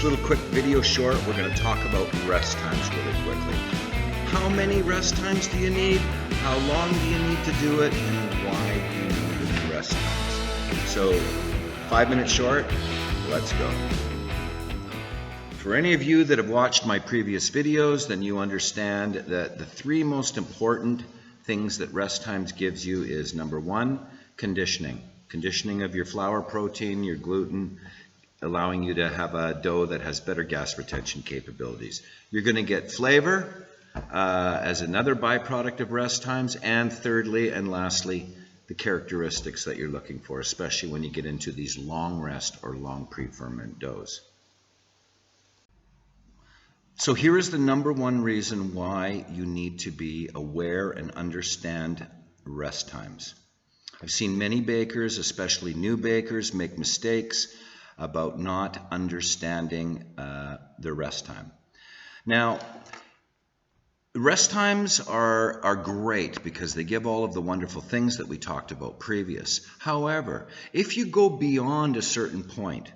this little quick video short, we're going to talk about rest times really quickly. How many rest times do you need? How long do you need to do it? And why do you need rest times? So, 5 minutes short, let's go. For any of you that have watched my previous videos, then you understand that the three most important things that rest times gives you is number one, conditioning. Conditioning of your flour protein, your gluten, allowing you to have a dough that has better gas retention capabilities. You're going to get flavor as another byproduct of rest times, and thirdly and lastly, the characteristics that you're looking for, especially when you get into these long rest or long pre-ferment doughs. So here is the number one reason why you need to be aware and understand rest times. I've seen many bakers, especially new bakers, make mistakes about not understanding the rest time. Now, rest times are great because they give all of the wonderful things that we talked about previous. However, if you go beyond a certain point,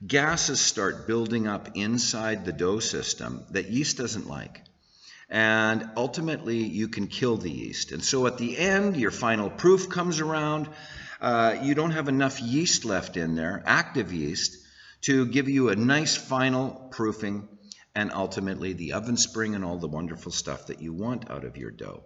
gases start building up inside the dough system that yeast doesn't like. And ultimately, you can kill the yeast. And so at the end, your final proof comes around. You don't have enough yeast left in there, active yeast, to give you a nice final proofing and ultimately the oven spring and all the wonderful stuff that you want out of your dough.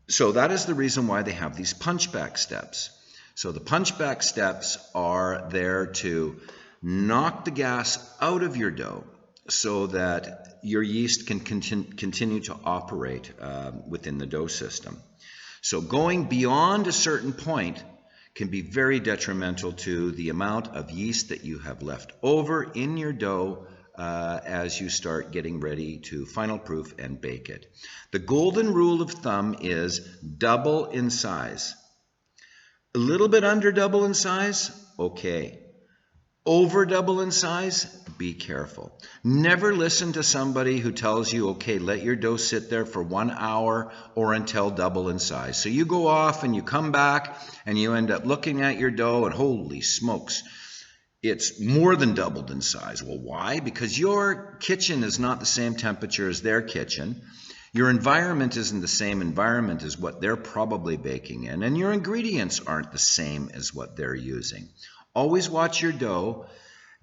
So that is the reason why they have these punchback steps. So the punchback steps are there to knock the gas out of your dough so that your yeast can continue to operate within the dough system. So going beyond a certain point can be very detrimental to the amount of yeast that you have left over in your dough as you start getting ready to final proof and bake it. The golden rule of thumb is double in size. A little bit under double in size, okay. Over double in size, be careful. Never listen to somebody who tells you, okay, let your dough sit there for 1 hour or until double in size. So you go off and you come back and you end up looking at your dough and holy smokes, it's more than doubled in size. Well, why? Because your kitchen is not the same temperature as their kitchen. Your environment isn't the same environment as what they're probably baking in, and your ingredients aren't the same as what they're using. Always watch your dough,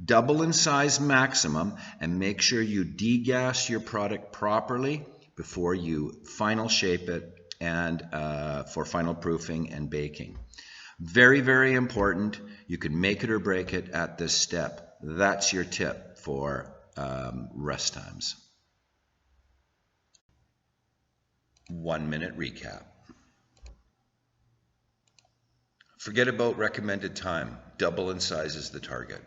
double in size maximum, and make sure you degas your product properly before you final shape it and for final proofing and baking. Very, very important. You can make it or break it at this step. That's your tip for rest times. 1 minute recap. Forget about recommended time. Double in size is the target.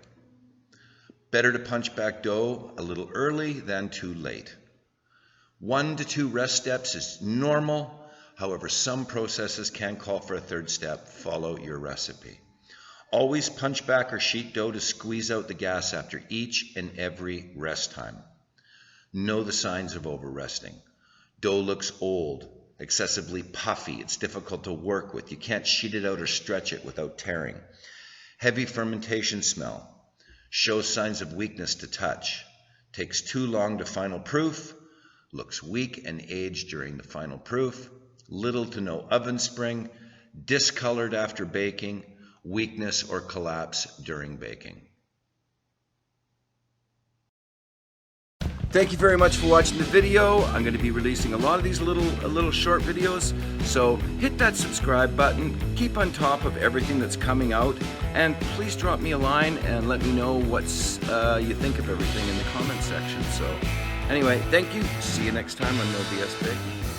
Better to punch back dough a little early than too late. 1 to 2 rest steps is normal. However, some processes can call for a third step. Follow your recipe. Always punch back or sheet dough to squeeze out the gas after each and every rest time. Know the signs of over-resting. Dough looks old, excessively puffy. It's difficult to work with. You can't sheet it out or stretch it without tearing. Heavy fermentation smell. Shows signs of weakness to touch. Takes too long to final proof. Looks weak and aged during the final proof. Little to no oven spring. Discolored after baking. Weakness or collapse during baking. Thank you very much for watching the video. I'm going to be releasing a lot of these little short videos, so hit that subscribe button, keep on top of everything that's coming out, and please drop me a line and let me know what you think of everything in the comment section. So anyway, thank you. See you next time on No BS Baking.